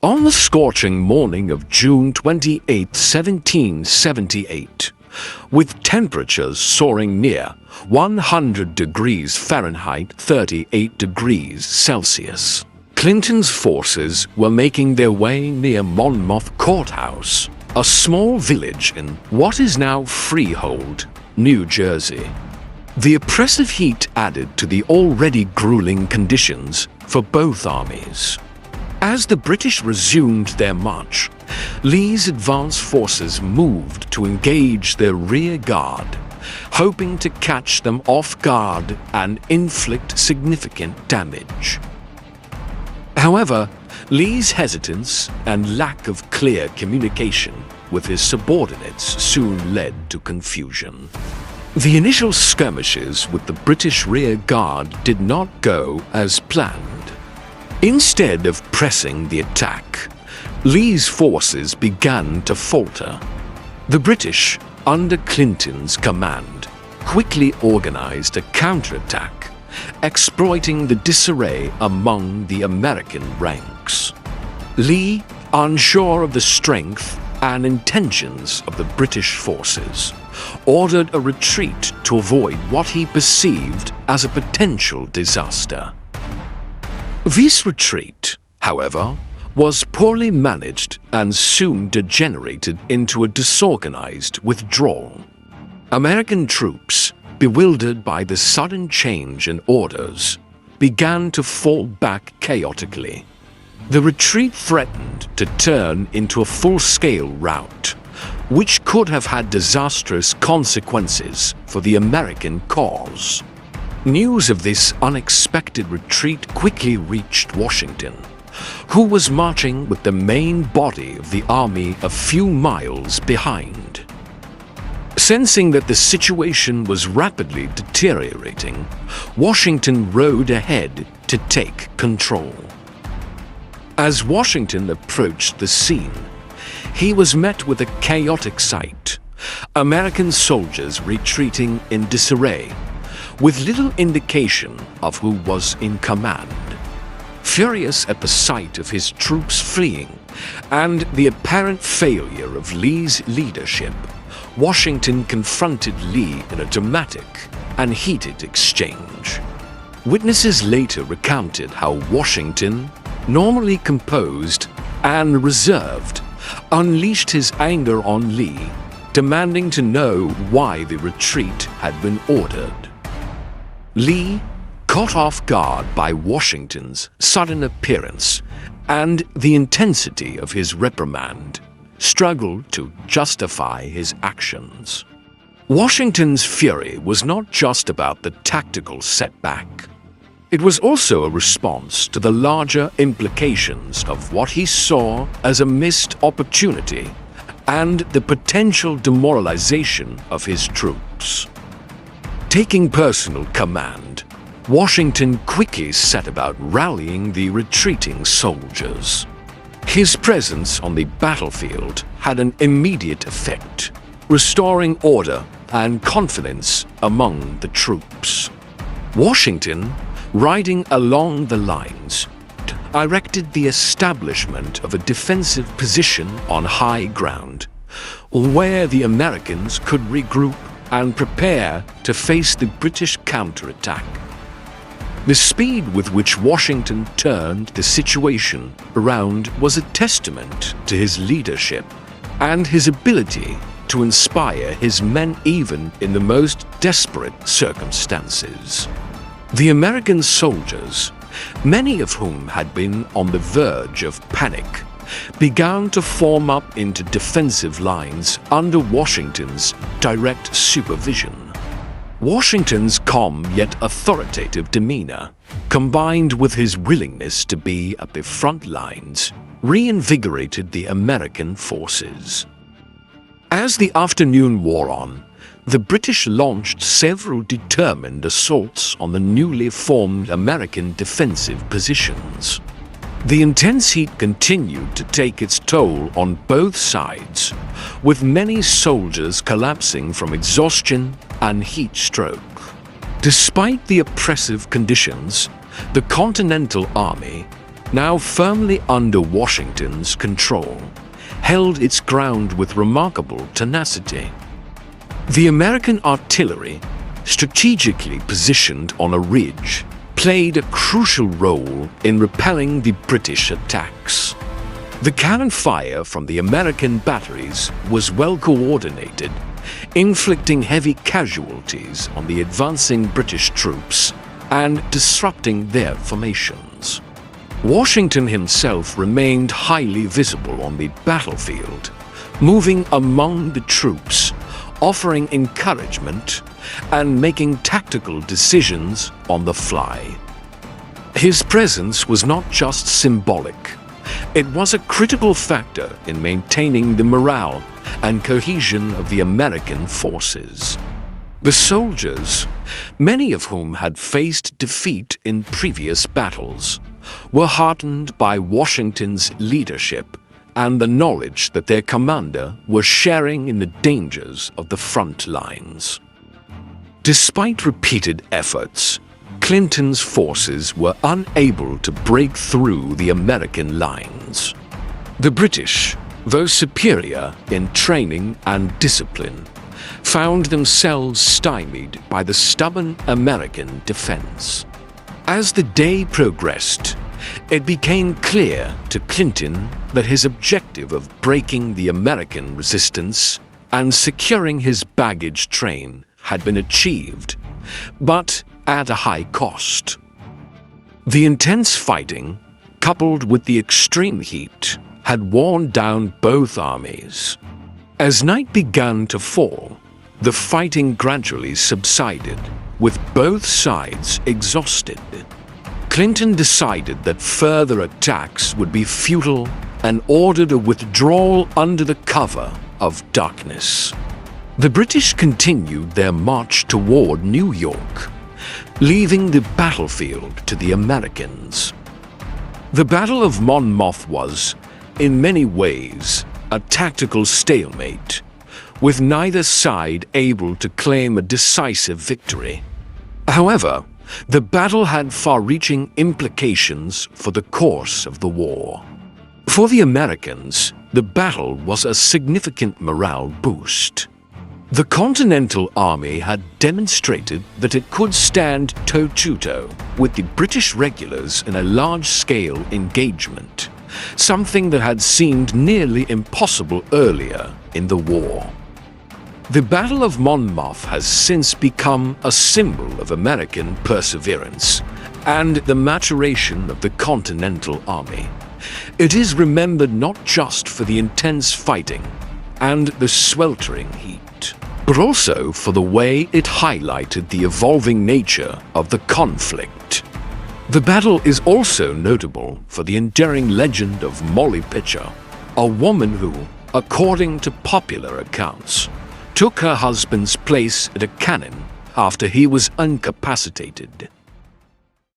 On the scorching morning of June 28, 1778, with temperatures soaring near 100 degrees Fahrenheit, 38 degrees Celsius, Clinton's forces were making their way near Monmouth Courthouse, a small village in what is now Freehold, New Jersey. The oppressive heat added to the already grueling conditions for both armies. As the British resumed their march, Lee's advance forces moved to engage their rear guard, hoping to catch them off guard and inflict significant damage. However, Lee's hesitance and lack of clear communication with his subordinates soon led to confusion. The initial skirmishes with the British rear guard did not go as planned. Instead of pressing the attack, Lee's forces began to falter. The British, under Clinton's command, quickly organized a counterattack, exploiting the disarray among the American ranks. Lee, unsure of the strength and intentions of the British forces, ordered a retreat to avoid what he perceived as a potential disaster. This retreat, however, was poorly managed and soon degenerated into a disorganized withdrawal. American troops, bewildered by the sudden change in orders, began to fall back chaotically. The retreat threatened to turn into a full-scale rout, which could have had disastrous consequences for the American cause. News of this unexpected retreat quickly reached Washington, who was marching with the main body of the army a few miles behind. Sensing that the situation was rapidly deteriorating, Washington rode ahead to take control. As Washington approached the scene, he was met with a chaotic sight: American soldiers retreating in disarray, with little indication of who was in command. Furious at the sight of his troops fleeing and the apparent failure of Lee's leadership, Washington confronted Lee in a dramatic and heated exchange. Witnesses later recounted how Washington, normally composed and reserved, unleashed his anger on Lee, demanding to know why the retreat had been ordered. Lee, caught off guard by Washington's sudden appearance and the intensity of his reprimand, struggled to justify his actions. Washington's fury was not just about the tactical setback. It was also a response to the larger implications of what he saw as a missed opportunity and the potential demoralization of his troops. Taking personal command, Washington quickly set about rallying the retreating soldiers. His presence on the battlefield had an immediate effect, restoring order and confidence among the troops. Washington, riding along the lines, directed the establishment of a defensive position on high ground, where the Americans could regroup and prepare to face the British counterattack. The speed with which Washington turned the situation around was a testament to his leadership and his ability to inspire his men even in the most desperate circumstances. The American soldiers, many of whom had been on the verge of panic, began to form up into defensive lines under Washington's direct supervision. Washington's calm yet authoritative demeanor, combined with his willingness to be at the front lines, reinvigorated the American forces. As the afternoon wore on, the British launched several determined assaults on the newly formed American defensive positions. The intense heat continued to take its toll on both sides, with many soldiers collapsing from exhaustion and heat stroke. Despite the oppressive conditions, the Continental Army, now firmly under Washington's control, held its ground with remarkable tenacity. The American artillery, strategically positioned on a ridge, played a crucial role in repelling the British attacks. The cannon fire from the American batteries was well coordinated, inflicting heavy casualties on the advancing British troops and disrupting their formations. Washington himself remained highly visible on the battlefield, moving among the troops, offering encouragement and making tactical decisions on the fly. His presence was not just symbolic. It was a critical factor in maintaining the morale and cohesion of the American forces. The soldiers, many of whom had faced defeat in previous battles, were heartened by Washington's leadership and the knowledge that their commander was sharing in the dangers of the front lines. Despite repeated efforts, Clinton's forces were unable to break through the American lines. The British, though superior in training and discipline, found themselves stymied by the stubborn American defense. As the day progressed, it became clear to Clinton that his objective of breaking the American resistance and securing his baggage train had been achieved, but at a high cost. The intense fighting, coupled with the extreme heat, had worn down both armies. As night began to fall, the fighting gradually subsided, with both sides exhausted. Clinton decided that further attacks would be futile and ordered a withdrawal under the cover of darkness. The British continued their march toward New York, leaving the battlefield to the Americans. The Battle of Monmouth was, in many ways, a tactical stalemate, with neither side able to claim a decisive victory. However, the battle had far-reaching implications for the course of the war. For the Americans, the battle was a significant morale boost. The Continental Army had demonstrated that it could stand toe-to-toe with the British regulars in a large-scale engagement, something that had seemed nearly impossible earlier in the war. The Battle of Monmouth has since become a symbol of American perseverance and the maturation of the Continental Army. It is remembered not just for the intense fighting and the sweltering heat, but also for the way it highlighted the evolving nature of the conflict. The battle is also notable for the enduring legend of Molly Pitcher, a woman who, according to popular accounts, took her husband's place at a cannon after he was incapacitated.